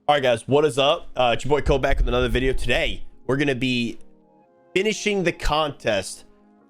All right, guys, what is up? It's your boy Cole back with another video. Today, we're going to be finishing the contest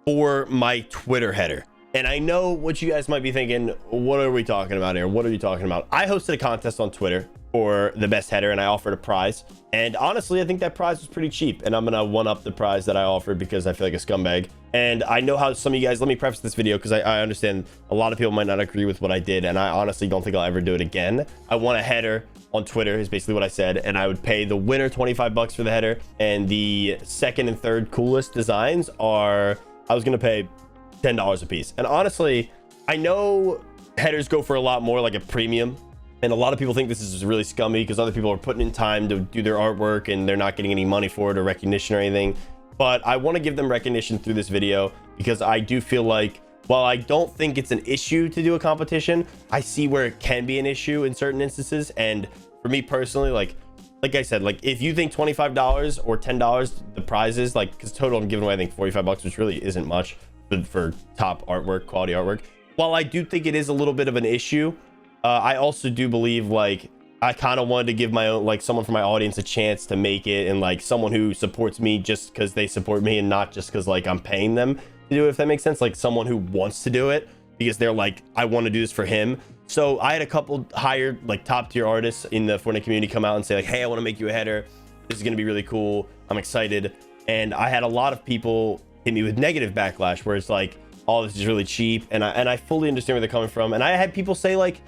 for my Twitter header. And I know what you guys might be thinking, what are we talking about here? What are you talking about? I hosted a contest on Twitter for the best header, and I offered a prize. And honestly, I think that prize was pretty cheap. And I'm going to one-up the prize that I offered because I feel like a scumbag. And I know how some of you guys, let me preface this video because I understand a lot of people might not agree with what I did. And I honestly don't think I'll ever do it again. I want a header on Twitter is basically what I said, and I would pay the winner 25 bucks for the header, and the second and third coolest designs are, I was gonna pay $10 a piece. And honestly, I know headers go for a lot more, like a premium, and a lot of people think this is really scummy because other people are putting in time to do their artwork and they're not getting any money for it or recognition or anything. But I want to give them recognition through this video because I do feel like, while I don't think it's an issue to do a competition, I see where it can be an issue in certain instances. And for me personally, like I said, like if you think $25 or $10 the prizes, like because total I'm giving away I think 45 bucks, which really isn't much for top artwork, quality artwork. While I do think it is a little bit of an issue, I also do believe like I kind of wanted to give my own, like someone from my audience a chance to make it, and like someone who supports me just because they support me and not just because like I'm paying them to do it, if that makes sense. Like someone who wants to do it because they're like, I want to do this for him. So I had a couple hired like top tier artists in the Fortnite community come out and say like, hey, I want to make you a header. This is going to be really cool. I'm excited. And I had a lot of people hit me with negative backlash where it's like, oh, this is really cheap. And I fully understand where they're coming from. And I had people say like,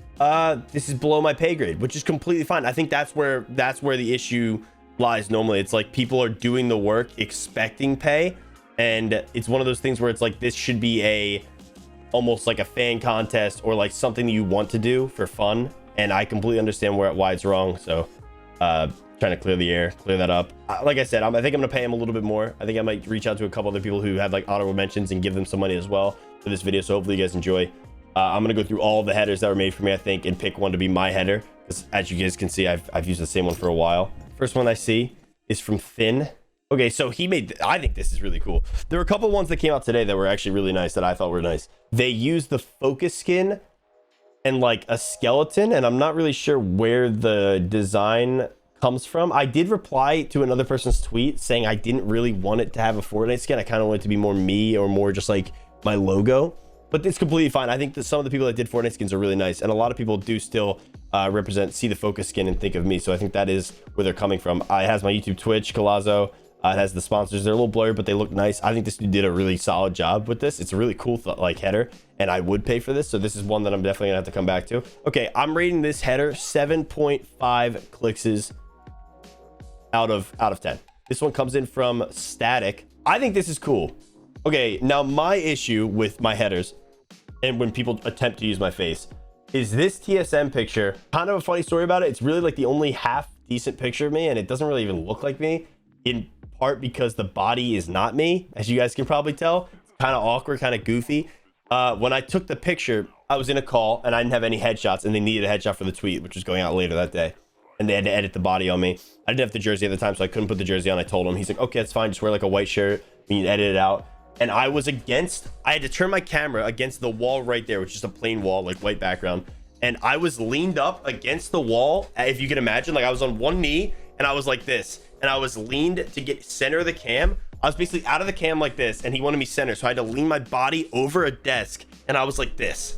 this is below my pay grade, which is completely fine. I think that's where the issue lies. Normally it's like people are doing the work expecting pay, and it's one of those things where it's like this should be almost like a fan contest or like something that you want to do for fun. And I completely understand why it's wrong. So trying to clear the air, clear that up. Like I said, I think I'm gonna pay him a little bit more. I think I might reach out to a couple other people who have like honorable mentions and give them some money as well for this video. So hopefully you guys enjoy. I'm gonna go through all the headers that were made for me, I think, and pick one to be my header, because as you guys can see, I've used the same one for a while. First one I see is from Finn. Okay, so he made, I think this is really cool. There were a couple ones that came out today that were actually really nice, that I thought were nice. They used the focus skin and like a skeleton, and I'm not really sure where the design comes from. I did reply to another person's tweet saying I didn't really want it to have a Fortnite skin. I kind of want it to be more me or more just like my logo. But it's completely fine. I think that some of the people that did Fortnite skins are really nice, and a lot of people do still see the focus skin and think of me. So I think that is where they're coming from. It has my YouTube, Twitch, Colazo. It has the sponsors. They're a little blurry, but they look nice. I think this dude did a really solid job with this. It's a really cool like header, and I would pay for this. So this is one that I'm definitely gonna have to come back to. Okay, I'm rating this header 7.5 clicks out of 10. This one comes in from Static. I think this is cool. Okay, now my issue with my headers, and when people attempt to use my face, is this TSM picture. Kind of a funny story about it. It's really like the only half decent picture of me, and it doesn't really even look like me, in part because the body is not me, as you guys can probably tell. It's kind of awkward, kind of goofy. When I took the picture, I was in a call and I didn't have any headshots, and they needed a headshot for the tweet, which was going out later that day, and they had to edit the body on me. I didn't have the jersey at the time, so I couldn't put the jersey on. I told him. He's like, okay, that's fine, just wear like a white shirt, you can edit it out. And I had to turn my camera against the wall right there, which is a plain wall, like white background. And I was leaned up against the wall. If you can imagine, like I was on one knee and I was like this, and I was leaned to get center of the cam. I was basically out of the cam like this, and he wanted me center. So I had to lean my body over a desk, and I was like this.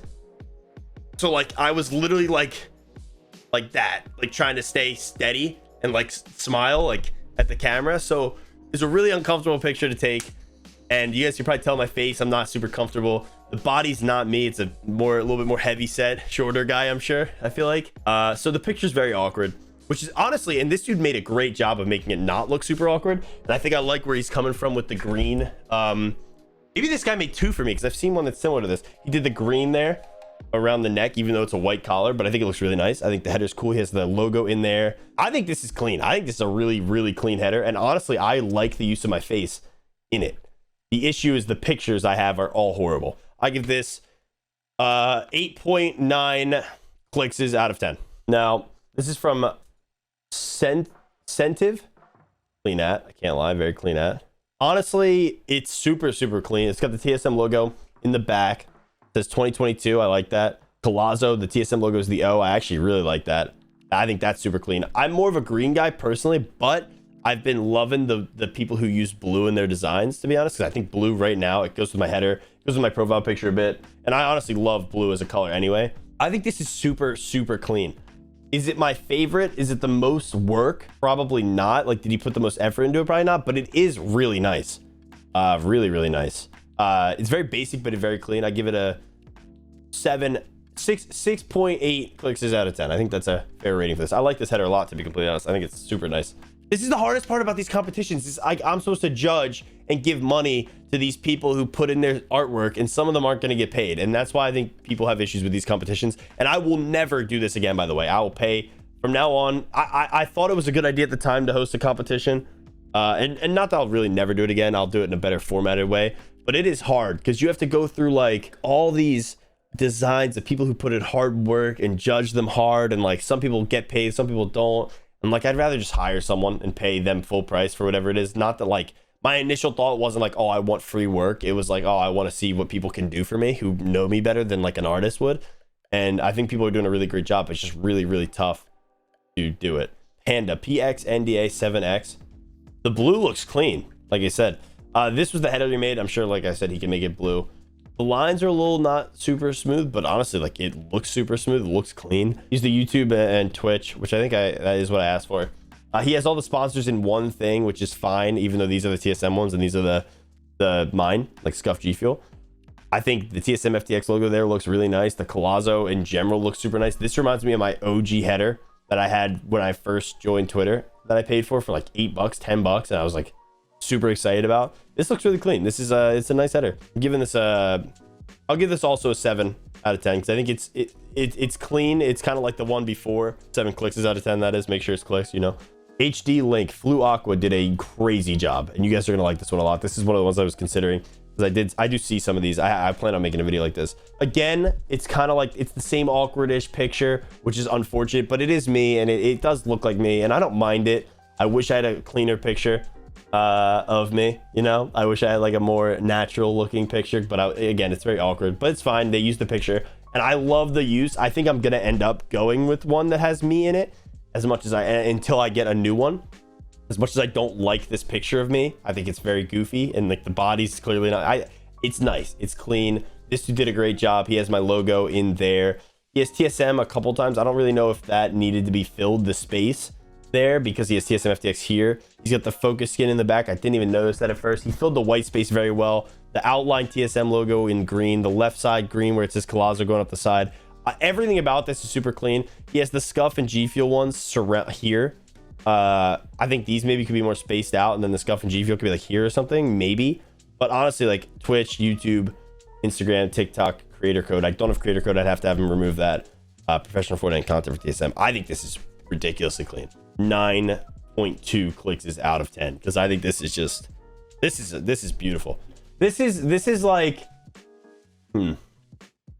So like, I was literally like that, like trying to stay steady and like smile like at the camera. So it's a really uncomfortable picture to take. And you guys can probably tell my face, I'm not super comfortable. The body's not me. It's a little bit more heavy set, shorter guy, I'm sure, I feel like. So the picture's very awkward, which is honestly, and this dude made a great job of making it not look super awkward. And I think I like where he's coming from with the green. Maybe this guy made two for me, because I've seen one that's similar to this. He did the green there around the neck, even though it's a white collar, but I think it looks really nice. I think the header's cool. He has the logo in there. I think this is clean. I think this is a really, really clean header. And honestly, I like the use of my face in it. The issue is the pictures I have are all horrible. I give this 8.9 clicks out of 10. Now, this is from Sentive. Clean at. I can't lie. Very clean at. Honestly, it's super, super clean. It's got the TSM logo in the back. It says 2022. I like that. Colazo, the TSM logo is the O. I actually really like that. I think that's super clean. I'm more of a green guy personally, but I've been loving the people who use blue in their designs, to be honest, because I think blue right now, it goes with my header, it goes with my profile picture a bit, and I honestly love blue as a color anyway. I think this is super, super clean. Is it my favorite? Is it the most work? Probably not. Like, did he put the most effort into it? Probably not, but it is really nice. Really, really nice. It's very basic, but it's very clean. I give it a 6.8 clicks out of 10. I think that's a fair rating for this. I like this header a lot, to be completely honest. I think it's super nice. This is the hardest part about these competitions is I'm supposed to judge and give money to these people who put in their artwork, and some of them aren't going to get paid. And that's why I think people have issues with these competitions. And I will never do this again, by the way. I will pay from now on. I thought it was a good idea at the time to host a competition. And not that I'll really never do it again. I'll do it in a better formatted way. But it is hard because you have to go through like all these designs of people who put in hard work and judge them hard. And like some people get paid, some people don't. And like, I'd rather just hire someone and pay them full price for whatever it is. Not that like my initial thought wasn't like, oh, I want free work. It was like, oh, I want to see what people can do for me who know me better than like an artist would. And I think people are doing a really great job. It's just really, really tough to do it. Panda PXNDA 7X. The blue looks clean. Like I said, this was the header he made. I'm sure, like I said, he can make it blue. The lines are a little not super smooth, but honestly, like it looks super smooth. It looks clean. Use the YouTube and Twitch, which I think that is what I asked for. He has all the sponsors in one thing, which is fine, even though these are the TSM ones and these are the mine, like Scuff G Fuel. I think the TSM FTX logo there looks really nice. The Colazo in general looks super nice. This reminds me of my OG header that I had when I first joined Twitter that I paid for like $8, $10, and I was like super excited about. This looks really clean. This is it's a nice header. I'm giving this I'll give this also a 7 out of 10 because I think it's clean. It's kind of like the one before. 7 clicks out of 10. That is. Make sure it's clicks. You know. HD Link Flu Aqua did a crazy job, and you guys are gonna like this one a lot. This is one of the ones I was considering because I do see some of these. I plan on making a video like this again. It's kind of like it's the same awkward-ish picture, which is unfortunate, but it is me, and it does look like me, and I don't mind it. I wish I had a cleaner picture of me, you know. I wish I had like a more natural looking picture, but again, it's very awkward, but it's fine. They used the picture, and I love the use. I think I'm gonna end up going with one that has me in it as much as until I get a new one. As much as I don't like this picture of me, I think it's very goofy, and like the body's clearly not. It's nice, it's clean. This dude did a great job. He has my logo in there. He has TSM a couple times. I don't really know if that needed to be filled, the space there, because he has TSM FTX here. He's got the focus skin in the back. I didn't even notice that at first. He filled the white space very well. The outline TSM logo in green, the left side green where it says Colazo going up the side. Everything about this is super clean. He has the Scuff and G Fuel ones surround here. I think these maybe could be more spaced out, and then the Scuff and G Fuel could be like here or something, maybe. But honestly, like Twitch, YouTube, Instagram, TikTok, creator code. I don't have creator code. I'd have to have him remove that. Professional Fortnite content for TSM. I think this is ridiculously clean. 9.2 clicks is out of 10 because I think this is just this is beautiful. This is like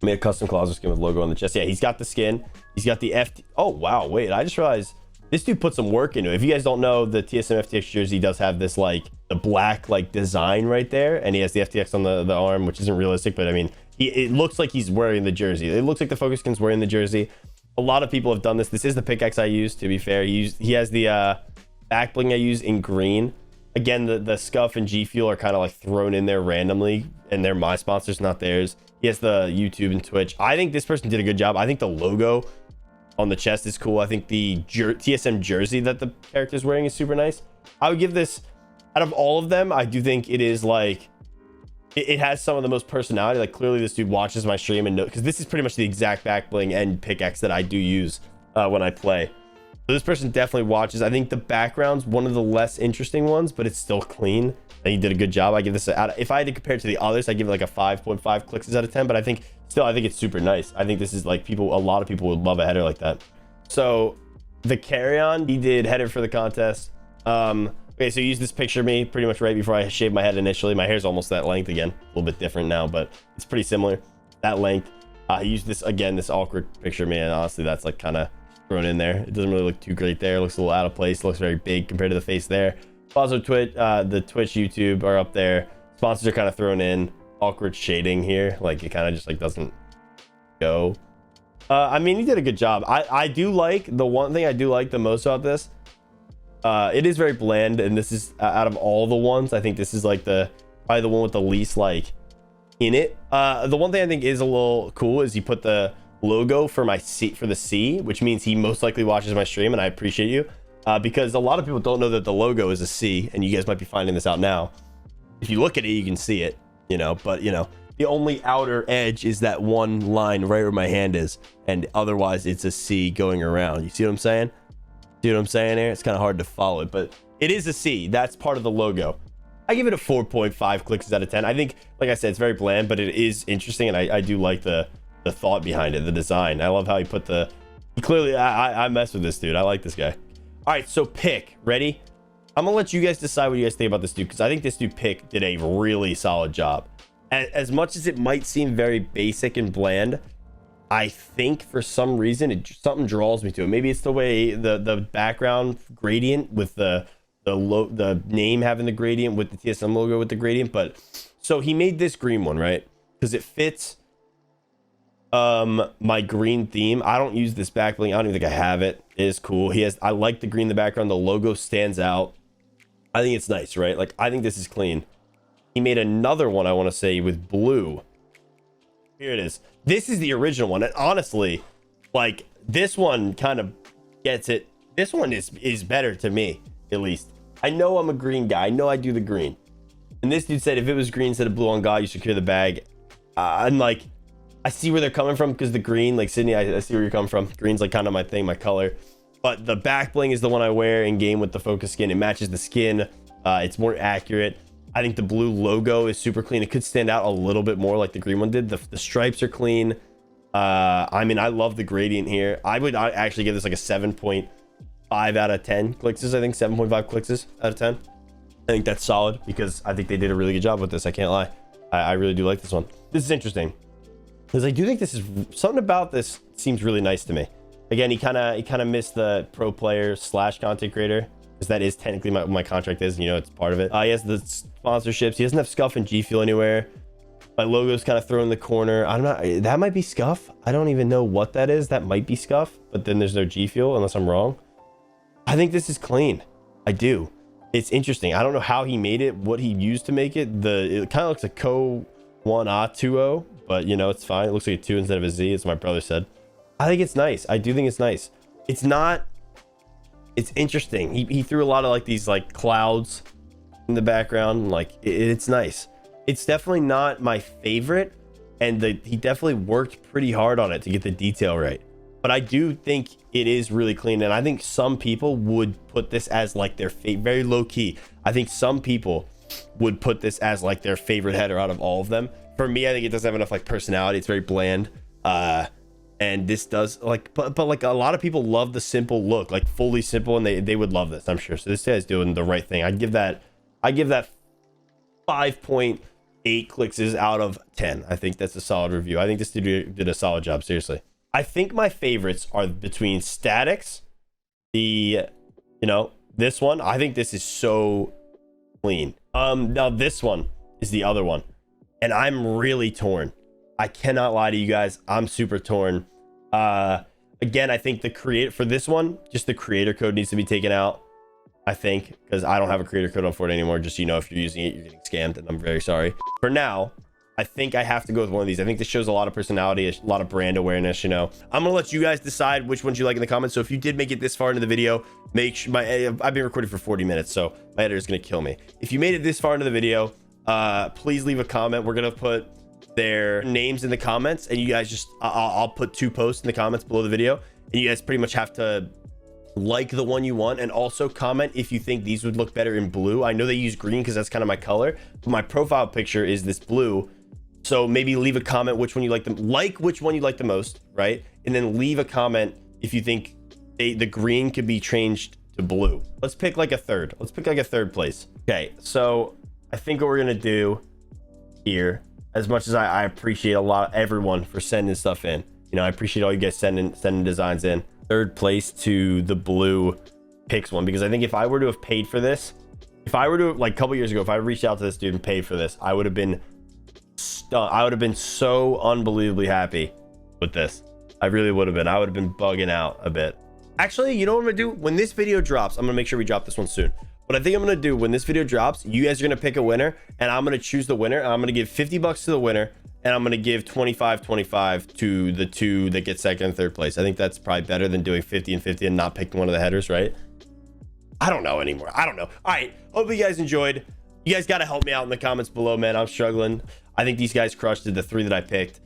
made a custom Colazo skin with logo on the chest. Yeah, he's got the skin. He's got the oh wow, wait, I just realized this dude put some work into it. If you guys don't know, the TSM FTX jersey does have this like the black like design right there, and he has the FTX on the arm, which isn't realistic, but I mean it looks like he's wearing the jersey. It looks like the focus skin's wearing the jersey. A lot of people have done this. This is the pickaxe I use, to be fair. He has the back bling I use in green. Again, the Scuff and G Fuel are kind of like thrown in there randomly, and they're my sponsors, not theirs. He has the YouTube and Twitch. I think this person did a good job. I think the logo on the chest is cool. I think the TSM jersey that the character is wearing is super nice. I would give this, out of all of them, I do think it is like, it has some of the most personality. Like clearly this dude watches my stream and know, because this is pretty much the exact back bling and pickaxe that I do use when I play. So this person definitely watches. I think the background's one of the less interesting ones, but it's still clean. I think he did a good job. I give this if I had to compare it to the others, I give it like a 5.5 clicks out of 10, but I think it's super nice. I think this is like a lot of people would love a header like that. So the carry-on, he did header for the contest. Okay, so he used this picture of me pretty much right before I shaved my head initially. My hair's almost that length again, a little bit different now, but it's pretty similar, that length. He used this again, this awkward picture of me, and honestly that's like kind of thrown in there. It doesn't really look too great there. It looks a little out of place. It looks very big compared to the face there. Also Twitch, the Twitch, YouTube are up there. Sponsors are kind of thrown in. Awkward shading here, like it kind of just like doesn't go. I mean, he did a good job. I do like, the one thing I do like the most about this, it is very bland, and this is out of all the ones, I think this is like probably the one with the least like in it. The one thing I think is a little cool is he put the logo for my C, for the C, which means he most likely watches my stream, and I appreciate you, because a lot of people don't know that the logo is a C, and you guys might be finding this out now. If you look at it, you can see it, you know, but you know, the only outer edge is that one line right where my hand is, and otherwise it's a C going around. You see what I'm saying? See what I'm saying here? It's kind of hard to follow it, but it is a C. That's part of the logo. I give it a 4.5 clicks out of 10. I think, like I said, it's very bland, but it is interesting, and I do like the thought behind it, the design. I love how he put he clearly, I mess with this dude. I like this guy. All right, so pick. Ready? I'm gonna let you guys decide what you guys think about this dude, because I think this dude pick did a really solid job. As much as it might seem very basic and bland, I think for some reason something draws me to it. Maybe it's the way the background gradient with the name having the gradient with the TSM logo with the gradient. But so he made this green one, right? Because it fits my green theme. I don't use this back bling. I don't even think I have it. It is cool. I like the green in the background. The logo stands out. I think it's nice, right? Like, I think this is clean. He made another one, I want to say, with blue. Here it is. This is the original one, and honestly, like, this one kind of gets it. This one is better to me, at least. I know I'm a green guy. I know I do the green. And this dude said if it was green instead of blue on God, you secure the bag. I'm like, I see where they're coming from, because the green, like Sydney, I see where you're coming from. Green's like kind of my thing, my color. But the back bling is the one I wear in game with the focus skin. It matches the skin. It's more accurate. I think the blue logo is super clean. It could stand out a little bit more like the green one did. The stripes are clean. I mean, I love the gradient here. I would actually give this like a 7.5 out of 10 clickses. I think 7.5 clickses out of 10. I think that's solid, because I think they did a really good job with this. I can't lie. I really do like this one. This is interesting, because I do think this is something about this seems really nice to me. Again, he kind of missed the pro player / content creator, because that is technically my contract is, you know, it's part of it. He has the sponsorships. He doesn't have Scuff and G Fuel anywhere. My logo's kind of thrown in the corner. I'm not, that might be Scuff. I don't even know what that is. That might be Scuff, but then there's no G Fuel, unless I'm wrong. I think this is clean. I do. It's interesting. I don't know how he made it, what he used to make it. It kind of looks like Co 1A20, but you know, it's fine. It looks like a 2 instead of a Z, as my brother said. I think it's nice. I do think it's nice. It's not, it's interesting. He threw a lot of like these like clouds in the background. Like it's nice. It's definitely not my favorite, and he definitely worked pretty hard on it to get the detail right. But I do think it is really clean, and I think some people would put this as like their very low key. I think some people would put this as like their favorite header out of all of them. For me, I think it doesn't have enough like personality. It's very bland. And this does like, but like a lot of people love the simple look, like fully simple, and they would love this, I'm sure. So this guy's doing the right thing. I give that 5.8 clicks out of 10. I think that's a solid review. I think this dude did a solid job, seriously. I think my favorites are between Statics, you know, this one. I think this is so clean. Now this one is the other one, and I'm really torn. I cannot lie to you guys. I'm super torn. Again, I think for this one, just the creator code needs to be taken out. I think, because I don't have a creator code on Fortnite anymore. Just, you know, if you're using it, you're getting scammed, and I'm very sorry. For now, I think I have to go with one of these. I think this shows a lot of personality, a lot of brand awareness, you know. I'm gonna let you guys decide which ones you like in the comments. So if you did make it this far into the video, make sure I've been recording for 40 minutes, so my editor is gonna kill me. If you made it this far into the video, please leave a comment. We're gonna put their names in the comments, and you guys just I'll put 2 posts in the comments below the video, and you guys pretty much have to like the one you want, and also comment if you think these would look better in blue. I know they use green because that's kind of my color, but my profile picture is this blue. So maybe leave a comment which one you like which one you like the most, right? And then leave a comment if you think the green could be changed to blue. Let's pick like a third. Let's pick like a third place. Okay, so I think what we're gonna do here, as much as I appreciate everyone for sending stuff in, you know, I appreciate all you guys sending designs in. Third place to the blue picks one, because I think if I were to have paid for this, if I were to, like a couple years ago, if I reached out to this dude and paid for this, I would have been so unbelievably happy with this. I really would have been. I would have been bugging out a bit. Actually, you know what I'm gonna do? When this video drops, I'm gonna make sure we drop this one soon. What I think I'm gonna do when this video drops, you guys are gonna pick a winner, and I'm gonna choose the winner. And I'm gonna give 50 bucks to the winner, and I'm gonna give 25 to the two that get second and third place. I think that's probably better than doing 50 and 50 and not picking one of the headers, right? I don't know anymore. I don't know. All right, hope you guys enjoyed. You guys got to help me out in the comments below, man. I'm struggling. I think these guys crushed it, the 3 that I picked.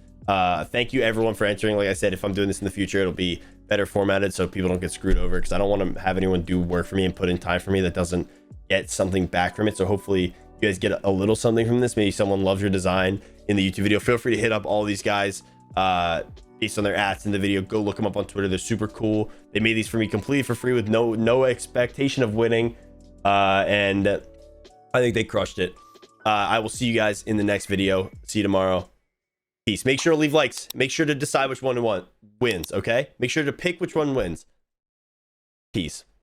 Thank you everyone for entering. Like I said, if I'm doing this in the future, it'll be better formatted so people don't get screwed over, because I don't want to have anyone do work for me and put in time for me that doesn't get something back from it. So hopefully you guys get a little something from this. Maybe someone loves your design in the YouTube video. Feel free to hit up all these guys based on their ads in the video. Go look them up on Twitter. They're super cool. They made these for me completely for free with no expectation of winning, and I think they crushed it. I will see you guys in the next video. See you tomorrow. Peace. Make sure to leave likes. Make sure to decide which one wins, okay? Make sure to pick which one wins. Peace.